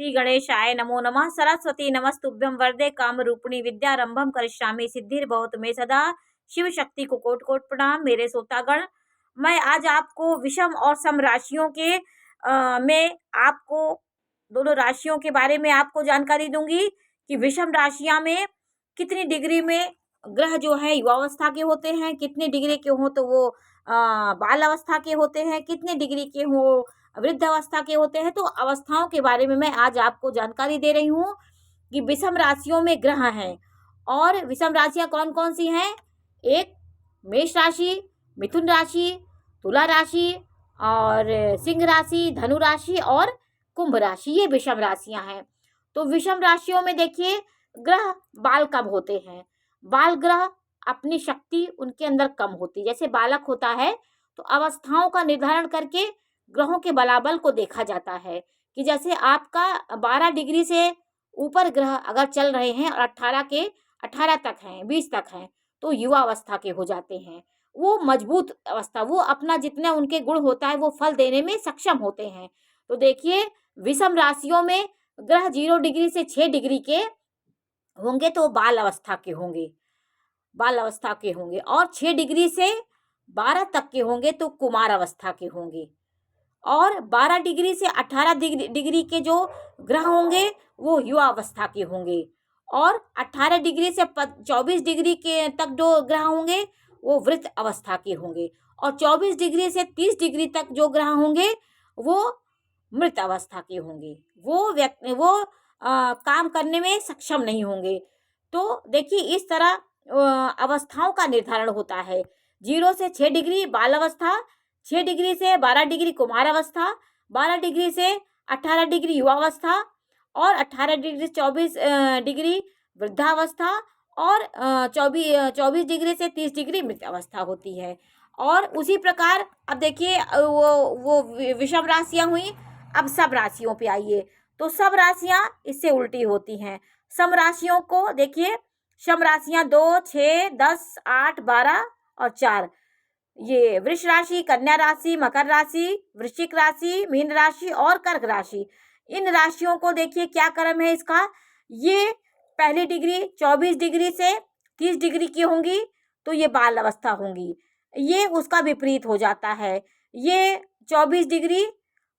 श्री गणेशाय नमो नमः। सरस्वती नमस्तुभ्यं वरदे कामरूपिणी विद्यारंभम करिष्यामि सिद्धिर्भवतु मे सदा। शिव शक्ति को कोटि कोटि प्रणाम। मेरे श्रोतागण, मैं आज आपको विषम और सम राशियों के में आपको दोनों राशियों के बारे में आपको जानकारी दूंगी कि विषम राशियां में कितनी डिग्री में ग्रह जो है युवावस्था के होते हैं, कितने डिग्री के हो तो वो बाल अवस्था के होते हैं, कितने डिग्री के हो वृद्ध अवस्था के होते हैं। तो अवस्थाओं के बारे में मैं आज आपको जानकारी दे रही हूँ कि विषम राशियों में ग्रह हैं। और विषम राशियां कौन कौन सी हैं? एक मेष राशि, मिथुन राशि, तुला राशि और सिंह राशि, धनु राशि और कुंभ राशि, ये विषम राशियां हैं। तो विषम राशियों में देखिए ग्रह बाल कब होते हैं? बाल ग्रह अपनी शक्ति उनके अंदर कम होती है। जैसे बालक होता है तो अवस्थाओं का निर्धारण करके ग्रहों के बलाबल को देखा जाता है कि जैसे आपका 12 डिग्री से ऊपर ग्रह अगर चल रहे हैं और 18 तक हैं, 20 तक हैं, तो युवा अवस्था के हो जाते हैं। वो मजबूत अवस्था, वो अपना जितना उनके गुण होता है वो फल देने में सक्षम होते हैं। तो देखिए विषम राशियों में ग्रह 0 डिग्री से 6 डिग्री के होंगे तो बाल अवस्था के होंगे, बाल अवस्था के होंगे। और 6 डिग्री से 12 तक के होंगे तो कुमार अवस्था के होंगे। और 12 डिग्री से 18 डिग्री के जो ग्रह होंगे वो युवा अवस्था के होंगे। और 18 डिग्री से 24 डिग्री के तक जो ग्रह होंगे वो वृद्ध अवस्था के होंगे। और 24 डिग्री से 30 डिग्री तक जो ग्रह होंगे वो मृत अवस्था के होंगे। वो काम करने में सक्षम नहीं होंगे। तो देखिए इस तरह अवस्थाओं का निर्धारण होता है। 0 से 6 डिग्री बाल अवस्था, 6 डिग्री से 12 डिग्री कुमार अवस्था, 12 डिग्री से 18 डिग्री युवावस्था और 18 डिग्री से 24 डिग्री वृद्धावस्था और 24 डिग्री से 30 डिग्री मृत अवस्था होती है। और उसी प्रकार अब देखिए वो विषम राशियां हुई। अब सब राशियों पे आइए तो सब राशियां इससे उल्टी होती हैं। सम राशियों को देखिए, सम राशियां 2, 6, 10, 8, 12 और 4, ये वृष राशि, कन्या राशि, मकर राशि, वृश्चिक राशि, मीन राशि और कर्क राशि। इन राशियों को देखिए क्या क्रम है इसका। ये पहली डिग्री 24 डिग्री से 30 डिग्री की होंगी तो ये बाल अवस्था होंगी। ये उसका विपरीत हो जाता है। ये 24 डिग्री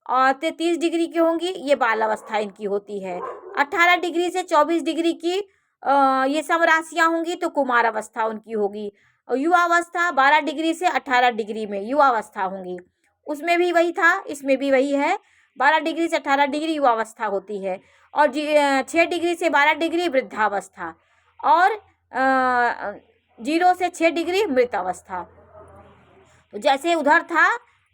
और 30 डिग्री की होंगी, ये बाल अवस्था इनकी होती है। 18 डिग्री से 24 डिग्री की ये सब राशियां होंगी तो कुमार अवस्था उनकी होगी। और युवा अवस्था 12 डिग्री से 18 डिग्री में युवा अवस्था होंगी। उसमें भी वही था, इसमें भी वही है। 12 डिग्री से 18 डिग्री युवा अवस्था होती है। और 6 डिग्री से 12 डिग्री वृद्धावस्था और 0 से 6 डिग्री मृत अवस्था। तो जैसे उधर था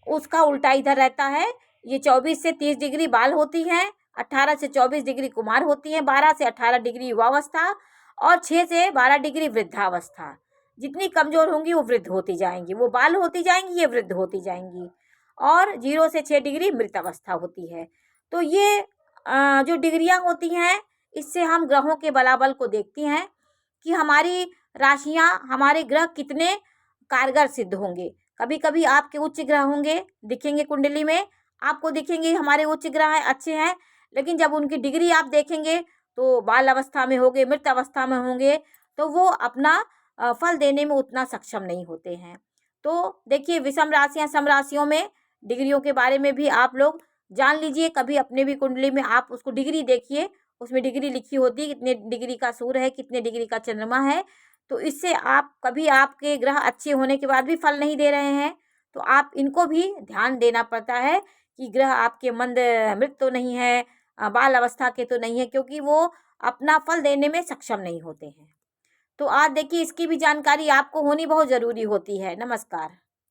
उसका उल्टा इधर रहता है। ये 24 से 30 डिग्री बाल होती हैं, 18 से 24 डिग्री कुमार होती हैं, 12 से 18 डिग्री युवावस्था और 6 से 12 डिग्री वृद्धावस्था। जितनी कमज़ोर होंगी वो वृद्ध होती जाएंगी, वो बाल होती जाएंगी, ये वृद्ध होती जाएंगी। और 0 से 6 डिग्री मृत अवस्था होती है। तो ये जो डिग्रियां होती हैं इससे हम ग्रहों के बलाबल को देखती हैं कि हमारी राशियां, हमारे ग्रह कितने कारगर सिद्ध होंगे। कभी कभी आपके उच्च ग्रह होंगे, दिखेंगे कुंडली में, आपको दिखेंगे हमारे उच्च ग्रह हैं, अच्छे हैं, लेकिन जब उनकी डिग्री आप देखेंगे तो बाल अवस्था में होंगे, मृत अवस्था में होंगे, तो वो अपना फल देने में उतना सक्षम नहीं होते हैं। तो देखिए विषम राशियां, सम राशियों में डिग्रियों के बारे में भी आप लोग जान लीजिए। कभी अपने भी कुंडली में आप उसको डिग्री देखिए, उसमें डिग्री लिखी होती है, कितने डिग्री का सूर्य है, कितने डिग्री का चंद्रमा है। तो इससे आप कभी आपके ग्रह अच्छे होने के बाद भी फल नहीं दे रहे हैं तो आप इनको भी ध्यान देना पड़ता है कि ग्रह आपके मंद मृत तो नहीं है, बाल अवस्था के तो नहीं है, क्योंकि वो अपना फल देने में सक्षम नहीं होते हैं। तो आज देखिए इसकी भी जानकारी आपको होनी बहुत ज़रूरी होती है। नमस्कार।